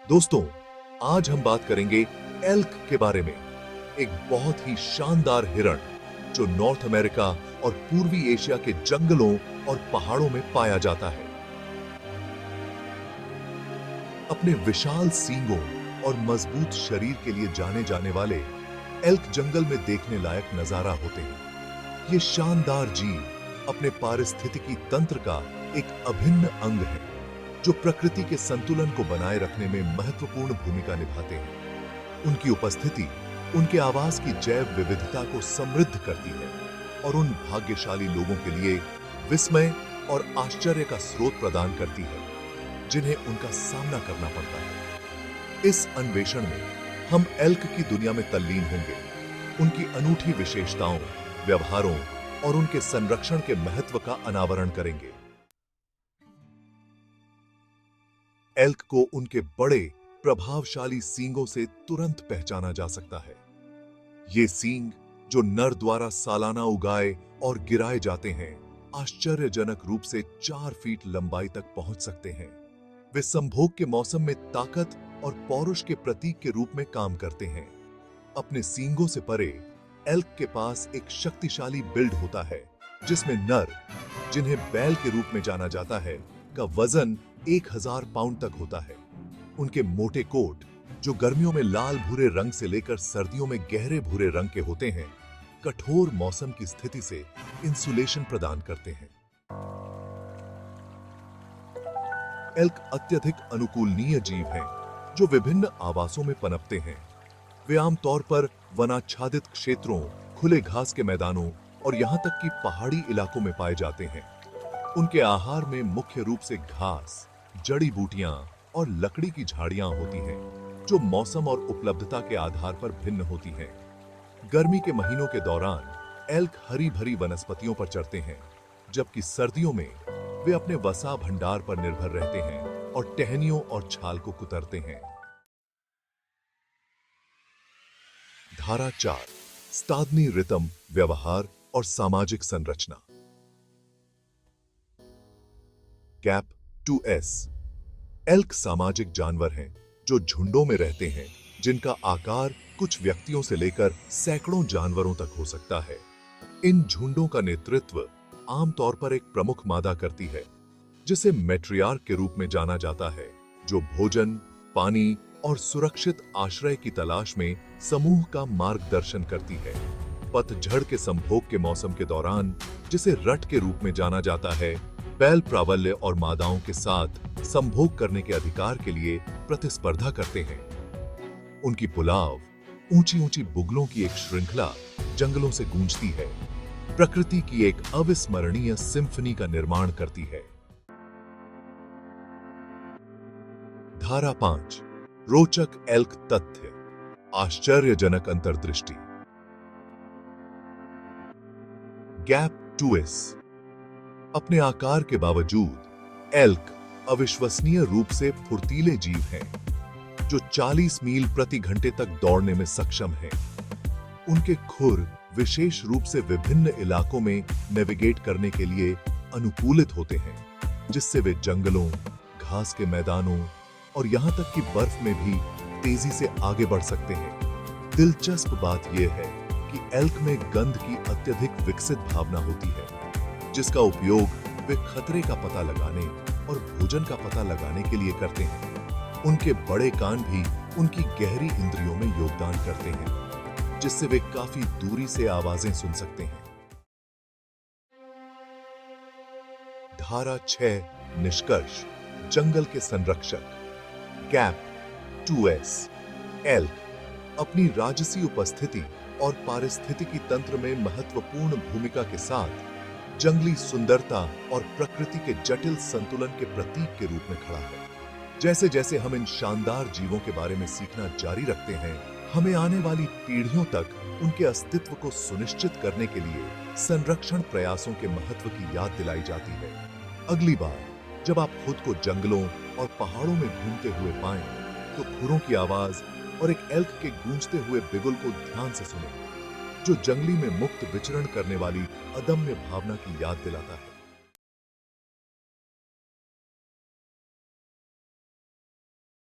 दोस्तों, आज हम बात करेंगे एल्क के बारे में। एक बहुत ही शानदार हिरण जो नॉर्थ अमेरिका और पूर्वी एशिया के जंगलों और पहाड़ों में पाया जाता है। अपने विशाल सींगों और मजबूत शरीर के लिए जाने जाने वाले एल्क जंगल में देखने लायक नजारा होते हैं। ये शानदार जीव अपने पारिस्थितिकी तंत्र का एक अभिन्न अंग है, जो प्रकृति के संतुलन को बनाए रखने में महत्वपूर्ण भूमिका निभाते हैं। उनकी उपस्थिति उनके आवास की जैव विविधता को समृद्ध करती है और उन भाग्यशाली लोगों के लिए विस्मय और आश्चर्य का स्रोत प्रदान करती है जिन्हें उनका सामना करना पड़ता है। इस अन्वेषण में हम एल्क की दुनिया में तल्लीन होंगे, उनकी अनूठी विशेषताओं, व्यवहारों और उनके संरक्षण के महत्व का अनावरण करेंगे। एल्क को उनके बड़े प्रभावशाली सींगों से तुरंत पहचाना जा सकता है। ये सींग जो नर द्वारा सालाना उगाए और गिराए जाते हैं, आश्चर्यजनक रूप से 4 फीट लंबाई तक पहुंच सकते हैं। वे संभोग के मौसम में ताकत और पौरुष के प्रतीक के रूप में काम करते हैं। अपने सींगों से परे एल्क के पास एक शक्तिशाली बिल्ड होता है, जिसमें नर, जिन्हें बैल के रूप में जाना जाता है, का वजन 1000 पाउंड तक होता है। उनके मोटे कोट, जो गर्मियों में लाल भूरे रंग से लेकर सर्दियों में गहरे भूरे रंग के होते हैं, कठोर मौसम की स्थिति से इंसुलेशन प्रदान करते हैं। एल्क अत्यधिक अनुकूलनीय जीव हैं, जो विभिन्न आवासों में पनपते हैं। वे आमतौर पर वनाच्छादित क्षेत्रों, खुले घास के मैदानों और यहां तक कि पहाड़ी इलाकों में पाए जाते हैं। उनके आहार में मुख्य रूप से घास, जड़ी बूटियां और लकड़ी की झाड़ियां होती हैं, जो मौसम और उपलब्धता के आधार पर भिन्न होती हैं। गर्मी के महीनों के दौरान एल्क हरी भरी वनस्पतियों पर चढ़ते हैं, जबकि सर्दियों में वे अपने वसा भंडार पर निर्भर रहते हैं और टहनियों और छाल को कुतरते हैं। धारा 4, स्तादनी रितम, व्यवहार और सामाजिक संरचना। Cap 2s। एल्क सामाजिक जानवर हैं जो झुंडों में रहते हैं, जिनका आकार कुछ व्यक्तियों से लेकर सैकड़ों जानवरों तक हो सकता है। इन झुंडों का नेतृत्व आमतौर पर एक प्रमुख मादा करती है, जिसे मैट्रियार्क के रूप में जाना जाता है, जो भोजन, पानी और सुरक्षित आश्रय की तलाश में समूह का मार्गदर्शन करती है। पतझड़ के संभोग के मौसम के दौरान, जिसे रट के रूप में जाना जाता है, बैल प्राबल्य और मादाओं के साथ संभोग करने के अधिकार के लिए प्रतिस्पर्धा करते हैं। उनकी पुलाव, ऊंची ऊंची बुगलों की एक श्रृंखला जंगलों से गूंजती है, प्रकृति की एक अविस्मरणीय सिम्फनी का निर्माण करती है। धारा 5, रोचक एल्क तथ्य, आश्चर्यजनक अंतर्दृष्टि। Gap 2s। अपने आकार के बावजूद एल्क अविश्वसनीय रूप से फुर्तीले जीव हैं, जो 40 मील प्रति घंटे तक दौड़ने में सक्षम हैं। उनके खुर विशेष रूप से विभिन्न इलाकों में नेविगेट करने के लिए अनुकूलित होते हैं, जिससे वे जंगलों, घास के मैदानों और यहां तक कि बर्फ में भी तेजी से आगे बढ़ सकते हैं। दिलचस्प बात यह है कि एल्क में गंध की अत्यधिक विकसित भावना होती है, जिसका उपयोग वे खतरे का पता लगाने और भोजन का पता लगाने के लिए करते हैं। उनके बड़े कान भी उनकी गहरी इंद्रियों में योगदान करते हैं, जिससे वे काफी दूरी से आवाजें सुन सकते हैं। धारा 6, निष्कर्ष, जंगल के संरक्षक। Cap 2s। एल्क अपनी राजसी उपस्थिति और पारिस्थितिकी तंत्र में महत्वपूर्ण भूमिका के साथ जंगली सुंदरता और प्रकृति के जटिल संतुलन के प्रतीक के रूप में खड़ा है। जैसे जैसे हम इन शानदार जीवों के बारे में सीखना जारी रखते हैं, हमें आने वाली पीढ़ियों तक उनके अस्तित्व को सुनिश्चित करने के लिए संरक्षण प्रयासों के महत्व की याद दिलाई जाती है। अगली बार जब आप खुद को जंगलों और पहाड़ों में घूमते हुए पाएं, तो खुरों की आवाज और एक एल्क के गूंजते हुए बिगुल को ध्यान से सुनें, जो जंगली में मुक्त विचरण करने वाली अदम्य भावना की याद दिलाता है।